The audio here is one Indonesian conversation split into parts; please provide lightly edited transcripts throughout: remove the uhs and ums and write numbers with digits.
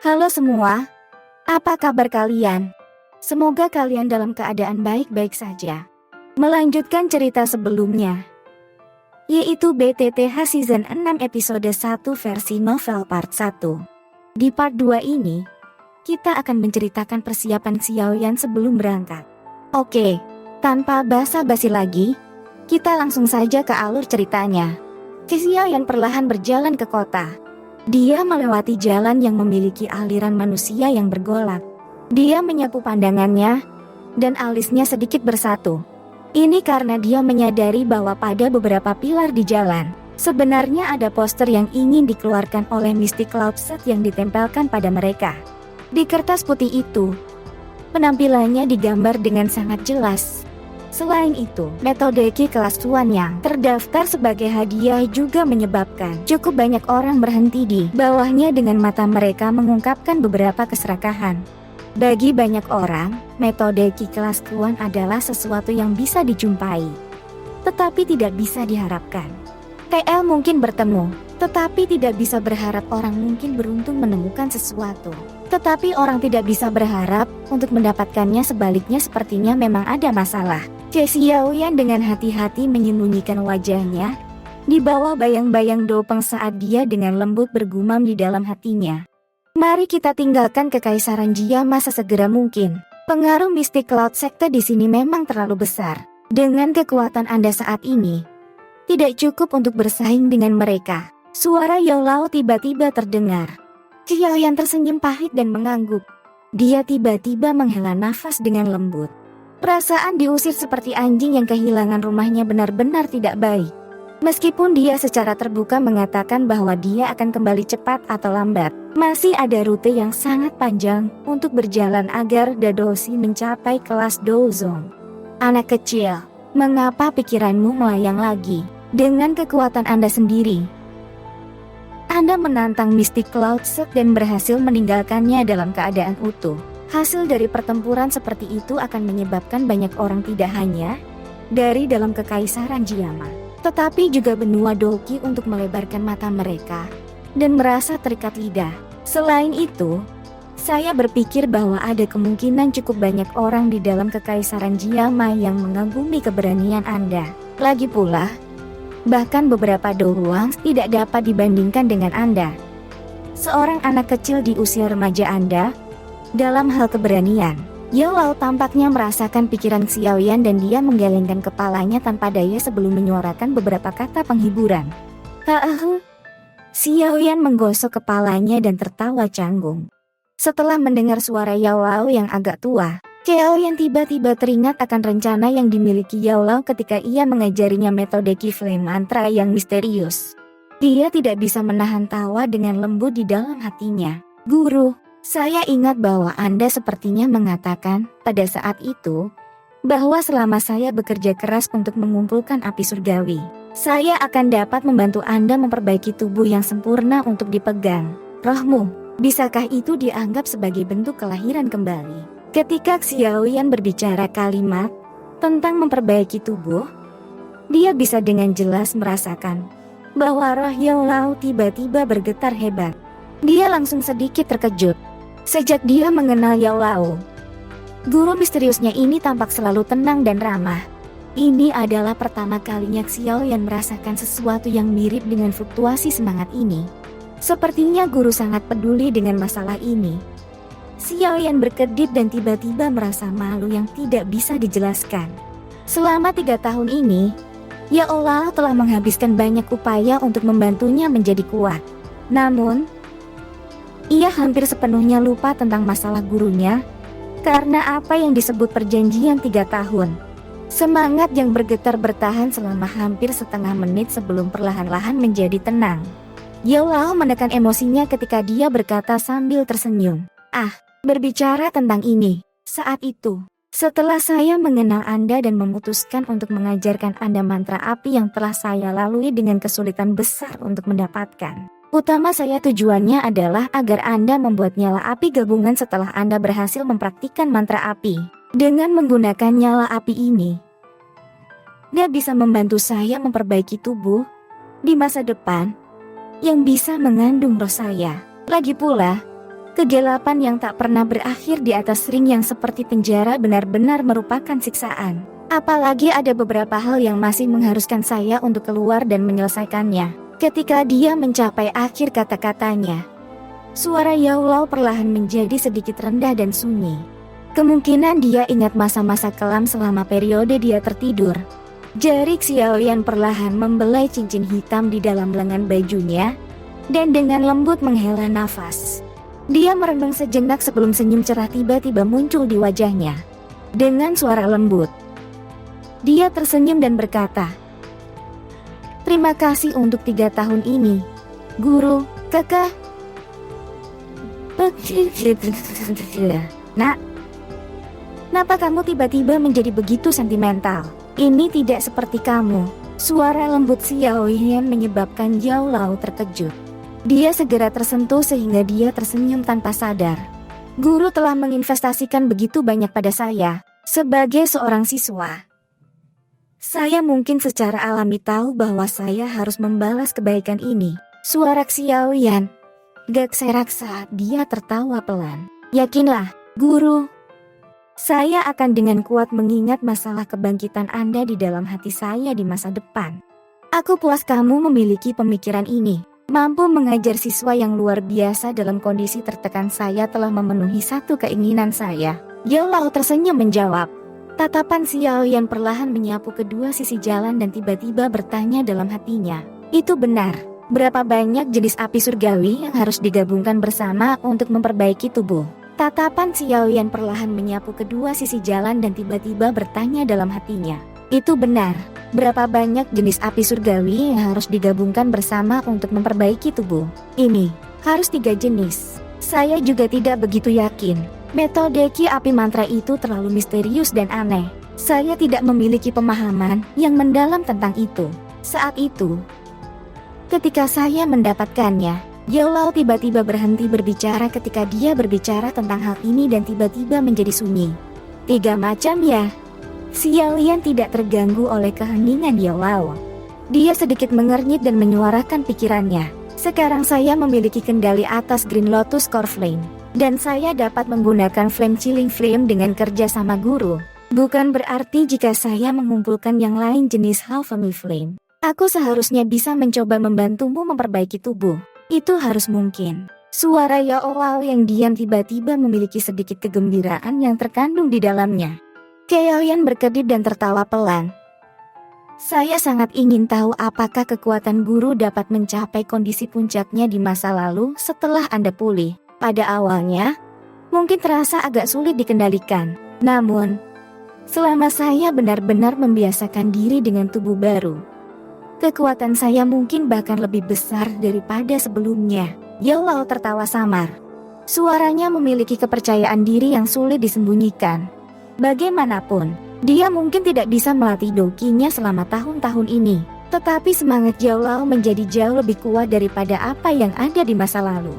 Halo semua, apa kabar kalian? Semoga kalian dalam keadaan baik-baik saja. Melanjutkan cerita sebelumnya, yaitu BTTH Season 6 episode 1 versi novel part 1. Di part 2 ini, kita akan menceritakan persiapan Xiaoyan sebelum berangkat. Oke, tanpa basa-basi lagi, kita langsung saja ke alur ceritanya. Xiaoyan perlahan berjalan ke kota. Dia melewati jalan yang memiliki aliran manusia yang bergolak. Dia menyapu pandangannya, dan alisnya sedikit bersatu. Ini karena dia menyadari bahwa pada beberapa pilar di jalan, sebenarnya ada poster yang ingin dikeluarkan oleh Mystic Cloud Set yang ditempelkan pada mereka. Di kertas putih itu, penampilannya digambar dengan sangat jelas. Selain itu, metode Ki kelas Tuan yang terdaftar sebagai hadiah juga menyebabkan cukup banyak orang berhenti di bawahnya dengan mata mereka mengungkapkan beberapa keserakahan. Bagi banyak orang, metode Ki kelas Tuan adalah sesuatu yang bisa dijumpai, tetapi tidak bisa diharapkan. TL mungkin bertemu, tetapi tidak bisa berharap orang mungkin beruntung menemukan sesuatu. Tetapi orang tidak bisa berharap untuk mendapatkannya, sebaliknya sepertinya memang ada masalah. Xiaoyan dengan hati-hati menyembunyikan wajahnya di bawah bayang-bayang Dopeng saat dia dengan lembut bergumam di dalam hatinya. Mari kita tinggalkan kekaisaran Jia sesegera mungkin. Pengaruh Mystic Cloud Sekte di sini memang terlalu besar. Dengan kekuatan Anda saat ini, tidak cukup untuk bersaing dengan mereka. Suara Yao Lao tiba-tiba terdengar. Xiaoyan tersenyum pahit dan mengangguk. Dia tiba-tiba menghela nafas dengan lembut. Perasaan diusir seperti anjing yang kehilangan rumahnya benar-benar tidak baik. Meskipun dia secara terbuka mengatakan bahwa dia akan kembali cepat atau lambat, masih ada rute yang sangat panjang untuk berjalan agar Dadoshi mencapai kelas Dozong. Anak kecil, mengapa pikiranmu melayang lagi? Dengan kekuatan Anda sendiri, Anda menantang Mystic Cloud Set dan berhasil meninggalkannya dalam keadaan utuh. Hasil dari pertempuran seperti itu akan menyebabkan banyak orang tidak hanya dari dalam kekaisaran Jiama, tetapi juga benua Doki untuk melebarkan mata mereka dan merasa terikat lidah. Selain itu, saya berpikir bahwa ada kemungkinan cukup banyak orang di dalam kekaisaran Jiama yang mengagumi keberanian Anda. Lagi pula, bahkan beberapa Douang tidak dapat dibandingkan dengan Anda. Seorang anak kecil di usia remaja Anda, dalam hal keberanian. Yao Lao tampaknya merasakan pikiran Xiaoyan dan dia menggelengkan kepalanya tanpa daya sebelum menyuarakan beberapa kata penghiburan. Xiaoyan menggosok kepalanya dan tertawa canggung. Setelah mendengar suara Yao Lao yang agak tua, Xiaoyan tiba-tiba teringat akan rencana yang dimiliki Yao Lao ketika ia mengajarinya metode Ki Flame Mantra yang misterius. Dia tidak bisa menahan tawa dengan lembut di dalam hatinya. Guru, saya ingat bahwa Anda sepertinya mengatakan pada saat itu bahwa selama saya bekerja keras untuk mengumpulkan api surgawi, saya akan dapat membantu Anda memperbaiki tubuh yang sempurna untuk dipegang rohmu. Bisakah itu dianggap sebagai bentuk kelahiran kembali? Ketika Xiaoyan berbicara kalimat tentang memperbaiki tubuh, dia bisa dengan jelas merasakan bahwa roh Yao Lao tiba-tiba bergetar hebat. Dia langsung sedikit terkejut. Sejak dia mengenal Yao Lao, guru misteriusnya ini tampak selalu tenang dan ramah. Ini adalah pertama kalinya Xiaoyan merasakan sesuatu yang mirip dengan fluktuasi semangat ini. Sepertinya guru sangat peduli dengan masalah ini. Xiaoyan berkedip dan tiba-tiba merasa malu yang tidak bisa dijelaskan. Selama 3 tahun ini, Yao Lao telah menghabiskan banyak upaya untuk membantunya menjadi kuat. Namun, ia hampir sepenuhnya lupa tentang masalah gurunya, karena apa yang disebut perjanjian 3 tahun. Semangat yang bergetar bertahan selama hampir setengah menit sebelum perlahan-lahan menjadi tenang. Yao Lao menekan emosinya ketika dia berkata sambil tersenyum. Berbicara tentang ini, saat itu, setelah saya mengenal Anda dan memutuskan untuk mengajarkan Anda mantra api yang telah saya lalui dengan kesulitan besar untuk mendapatkan. Utama saya tujuannya adalah agar Anda membuat nyala api gabungan setelah Anda berhasil mempraktikkan mantra api. Dengan menggunakan nyala api ini, dia bisa membantu saya memperbaiki tubuh di masa depan yang bisa mengandung roh saya. Lagi pula, Kegelapan yang tak pernah berakhir di atas ring yang seperti penjara benar-benar merupakan siksaan. Apalagi ada beberapa hal yang masih mengharuskan saya untuk keluar dan menyelesaikannya. Ketika dia mencapai akhir kata-katanya, suara Yao Lao perlahan menjadi sedikit rendah dan sunyi. Kemungkinan dia ingat masa-masa kelam selama periode dia tertidur. Jari Xiaoyan perlahan membelai cincin hitam di dalam lengan bajunya, dan dengan lembut menghela nafas. Dia merenung sejenak sebelum senyum cerah tiba-tiba muncul di wajahnya. Dengan suara lembut, dia tersenyum dan berkata, "Terima kasih untuk 3 tahun ini, Guru, Kakak." "Nak, kenapa kamu tiba-tiba menjadi begitu sentimental? Ini tidak seperti kamu." Suara lembut Xiaoyan menyebabkan Yao Lao terkejut. Dia segera tersentuh sehingga dia tersenyum tanpa sadar. "Guru telah menginvestasikan begitu banyak pada saya. Sebagai seorang siswa, saya mungkin secara alami tahu bahwa saya harus membalas kebaikan ini." Suara Xiaoyan gak serak saat dia tertawa pelan. "Yakinlah, Guru. Saya akan dengan kuat mengingat masalah kebangkitan Anda di dalam hati saya di masa depan. Aku puas kamu memiliki pemikiran ini. Mampu mengajar siswa yang luar biasa dalam kondisi tertekan saya telah memenuhi satu keinginan saya." Yao Lao tersenyum menjawab. Tatapan Xiaoyan perlahan menyapu kedua sisi jalan dan tiba-tiba bertanya dalam hatinya, "Itu benar. Berapa banyak jenis api surgawi yang harus digabungkan bersama untuk memperbaiki tubuh?" Tatapan Xiaoyan perlahan menyapu kedua sisi jalan dan tiba-tiba bertanya dalam hatinya, "Itu benar. Berapa banyak jenis api surgawi yang harus digabungkan bersama untuk memperbaiki tubuh?" "Ini harus 3 jenis. Saya juga tidak begitu yakin. Metode ki api mantra itu terlalu misterius dan aneh. Saya tidak memiliki pemahaman yang mendalam tentang itu." Saat itu, ketika saya mendapatkannya, Yao Lao tiba-tiba berhenti berbicara ketika dia berbicara tentang hal ini dan tiba-tiba menjadi sunyi. 3 macam ya? Xiaoyan tidak terganggu oleh keheningan Yao Lao. Dia sedikit mengernyit dan menyuarakan pikirannya. "Sekarang saya memiliki kendali atas Green Lotus Core Flame, dan saya dapat menggunakan Flame Chilling Flame dengan kerja sama Guru. Bukan berarti jika saya mengumpulkan yang lain jenis Halfemi Flame, aku seharusnya bisa mencoba membantumu memperbaiki tubuh. Itu harus mungkin." Suara Yao Lao yang diam tiba-tiba memiliki sedikit kegembiraan yang terkandung di dalamnya. Xiaoyan berkedip dan tertawa pelan. "Saya sangat ingin tahu apakah kekuatan Guru dapat mencapai kondisi puncaknya di masa lalu setelah Anda pulih. Pada awalnya, mungkin terasa agak sulit dikendalikan. Namun, selama saya benar-benar membiasakan diri dengan tubuh baru, kekuatan saya mungkin bahkan lebih besar daripada sebelumnya." Yao Lao tertawa samar. Suaranya memiliki kepercayaan diri yang sulit disembunyikan. Bagaimanapun, dia mungkin tidak bisa melatih dokinya selama tahun-tahun ini, tetapi semangat Yao Lao menjadi jauh lebih kuat daripada apa yang ada di masa lalu.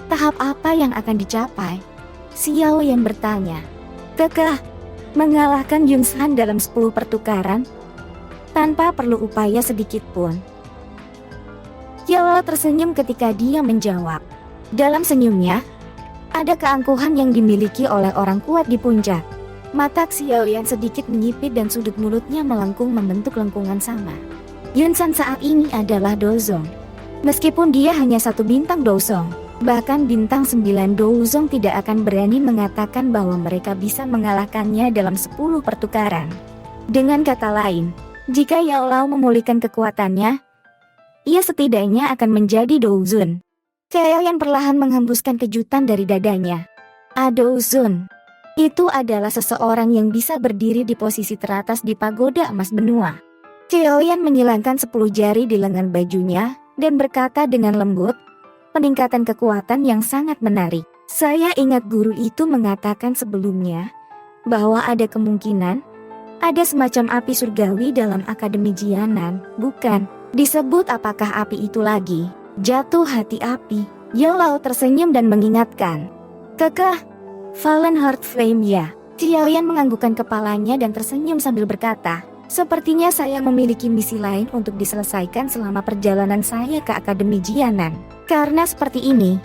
"Tahap apa yang akan dicapai?" Xiaoyan bertanya. "Kakak, mengalahkan Yun San dalam 10 pertukaran, tanpa perlu upaya sedikit pun." Yao Lao tersenyum ketika dia menjawab. Dalam senyumnya, ada keangkuhan yang dimiliki oleh orang kuat di puncak. Mata Xiaoyan sedikit menyipit dan sudut mulutnya melengkung membentuk lengkungan sama. Yun San saat ini adalah Dozong. Meskipun dia hanya 1 bintang Dozong, bahkan bintang 9 Dozong tidak akan berani mengatakan bahwa mereka bisa mengalahkannya dalam 10 pertukaran. Dengan kata lain, jika Yao Lao memulihkan kekuatannya, ia setidaknya akan menjadi Douzun. Xiaoyan perlahan menghembuskan kejutan dari dadanya. Douzun. Itu adalah seseorang yang bisa berdiri di posisi teratas di pagoda emas benua. Xiaoyan menyilangkan 10 jari di lengan bajunya dan berkata dengan lembut, "Peningkatan kekuatan yang sangat menarik. Saya ingat guru itu mengatakan sebelumnya bahwa ada kemungkinan ada semacam api surgawi dalam Akademi Jianan, bukan? Disebut apakah api itu lagi? Jatuh hati api." Yao Lao tersenyum dan mengingatkan, "Kakak, Fallen Heart Flame ya?" Xiaoyan menganggukkan kepalanya dan tersenyum sambil berkata, "Sepertinya saya memiliki misi lain untuk diselesaikan selama perjalanan saya ke Akademi Jianan. Karena seperti ini,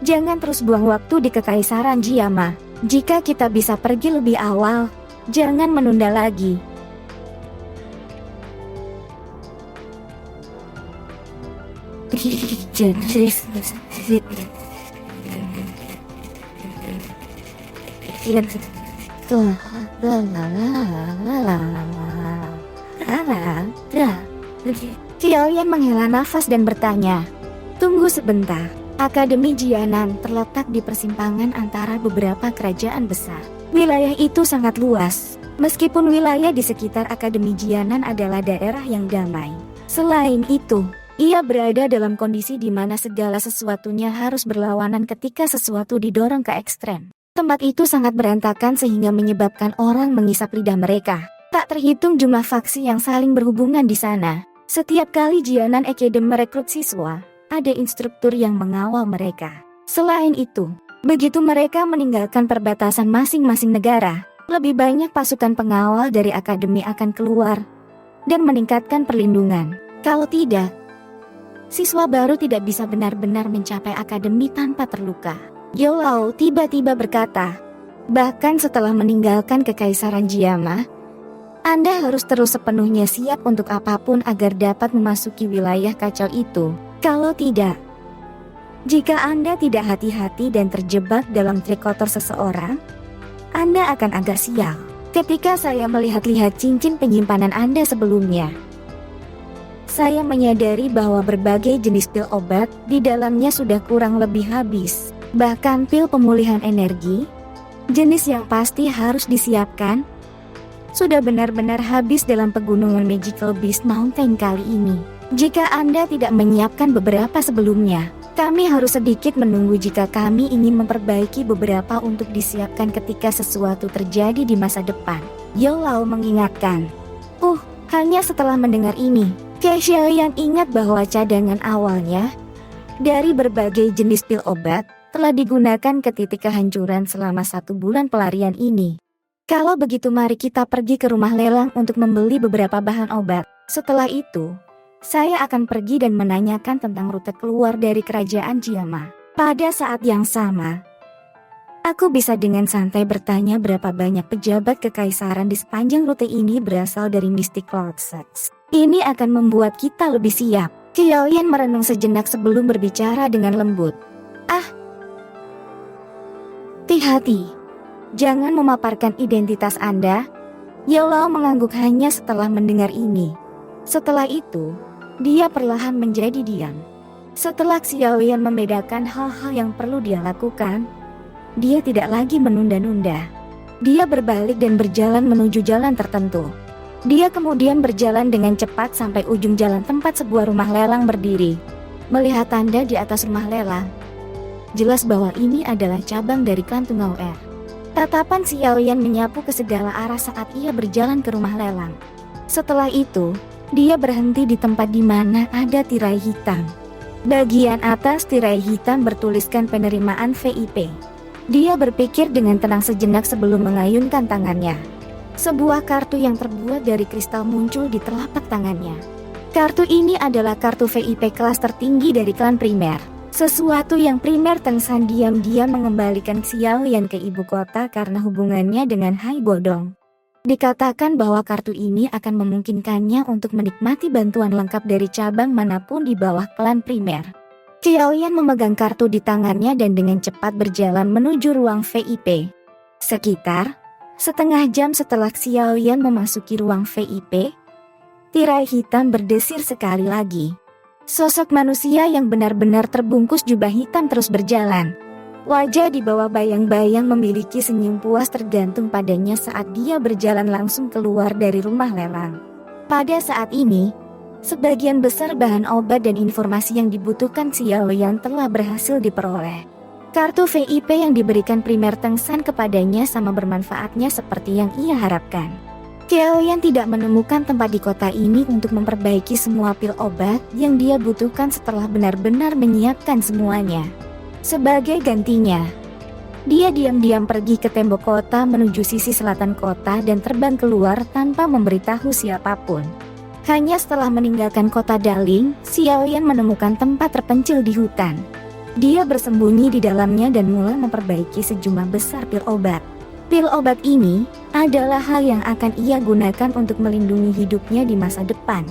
Jangan terus buang waktu di Kekaisaran Jiama. Jika kita bisa pergi lebih awal, jangan menunda lagi. Xiaoyan menghela nafas dan bertanya, "Tunggu sebentar." Akademi Jianan terletak di persimpangan antara beberapa kerajaan besar. Wilayah itu sangat luas. Meskipun wilayah di sekitar Akademi Jianan adalah daerah yang damai. Selain itu, ia berada dalam kondisi di mana segala sesuatunya harus berlawanan ketika sesuatu didorong ke ekstrem. Tempat itu sangat berantakan sehingga menyebabkan orang mengisap lidah mereka. Tak terhitung jumlah faksi yang saling berhubungan di sana. Setiap kali Jianan Academy merekrut siswa, ada instruktur yang mengawal mereka. Selain itu, begitu mereka meninggalkan perbatasan masing-masing negara, lebih banyak pasukan pengawal dari akademi akan keluar dan meningkatkan perlindungan. Kalau tidak, siswa baru tidak bisa benar-benar mencapai akademi tanpa terluka. Youlau tiba-tiba berkata, "Bahkan setelah meninggalkan Kekaisaran Jiama, Anda harus terus sepenuhnya siap untuk apapun agar dapat memasuki wilayah kacau itu. Kalau tidak, jika Anda tidak hati-hati dan terjebak dalam trik kotor seseorang, Anda akan agak sial." Ketika saya melihat-lihat cincin penyimpanan Anda sebelumnya, saya menyadari bahwa berbagai jenis pil obat di dalamnya sudah kurang lebih habis. Bahkan pil pemulihan energi, jenis yang pasti harus disiapkan, sudah benar-benar habis dalam pegunungan Magical Beast Mountain kali ini. Jika Anda tidak menyiapkan beberapa sebelumnya, kami harus sedikit menunggu jika kami ingin memperbaiki beberapa untuk disiapkan ketika sesuatu terjadi di masa depan. Youlau mengingatkan. Hanya setelah mendengar ini, Xiaoyan ingat bahwa cadangan awalnya dari berbagai jenis pil obat telah digunakan ke titik kehancuran selama 1 bulan pelarian ini. Kalau begitu mari kita pergi ke rumah lelang untuk membeli beberapa bahan obat. Setelah itu, saya akan pergi dan menanyakan tentang rute keluar dari kerajaan Jiama. Pada saat yang sama, aku bisa dengan santai bertanya berapa banyak pejabat kekaisaran di sepanjang rute ini berasal dari Mystic Cloud Sets. Ini akan membuat kita lebih siap. Xiaoyan merenung sejenak sebelum berbicara dengan lembut. Hati-hati. Jangan memaparkan identitas Anda. Youlau mengangguk hanya setelah mendengar ini. Setelah itu, dia perlahan menjadi diam. Setelah Xiaoyan membedakan hal-hal yang perlu dia lakukan, dia tidak lagi menunda-nunda. Dia berbalik dan berjalan menuju jalan tertentu. Dia kemudian berjalan dengan cepat sampai ujung jalan tempat sebuah rumah lelang berdiri. Melihat tanda di atas rumah lelang, jelas bahwa ini adalah cabang dari klan Tungau Er. Tatapan Xiaoyan menyapu ke segala arah saat ia berjalan ke rumah lelang. Setelah itu, dia berhenti di tempat di mana ada tirai hitam. Bagian atas tirai hitam bertuliskan penerimaan VIP. Dia berpikir dengan tenang sejenak sebelum mengayunkan tangannya. Sebuah kartu yang terbuat dari kristal muncul di telapak tangannya. Kartu ini adalah kartu VIP kelas tertinggi dari klan primer. Sesuatu yang primer Tengsan diam-diam mengembalikan Xiaoyan ke ibu kota karena hubungannya dengan Hai Bodong. Dikatakan bahwa kartu ini akan memungkinkannya untuk menikmati bantuan lengkap dari cabang manapun di bawah klan primer. Xiaoyan memegang kartu di tangannya dan dengan cepat berjalan menuju ruang VIP. Sekitar setengah jam setelah Xiaoyan memasuki ruang VIP, tirai hitam berdesir sekali lagi. Sosok manusia yang benar-benar terbungkus jubah hitam terus berjalan. Wajah di bawah bayang-bayang memiliki senyum puas tergantung padanya saat dia berjalan langsung keluar dari rumah lelang. Pada saat ini, sebagian besar bahan obat dan informasi yang dibutuhkan Xiaoyan telah berhasil diperoleh. Kartu VIP yang diberikan primer Tengsan kepadanya sama bermanfaatnya seperti yang ia harapkan. Xiaoyan tidak menemukan tempat di kota ini untuk memperbaiki semua pil obat yang dia butuhkan setelah benar-benar menyiapkan semuanya. Sebagai gantinya, dia diam-diam pergi ke tembok kota menuju sisi selatan kota dan terbang keluar tanpa memberitahu siapapun. Hanya setelah meninggalkan kota Daling, Xiaoyan menemukan tempat terpencil di hutan. Dia bersembunyi di dalamnya dan mulai memperbaiki sejumlah besar pil obat. Pil obat ini adalah hal yang akan ia gunakan untuk melindungi hidupnya di masa depan.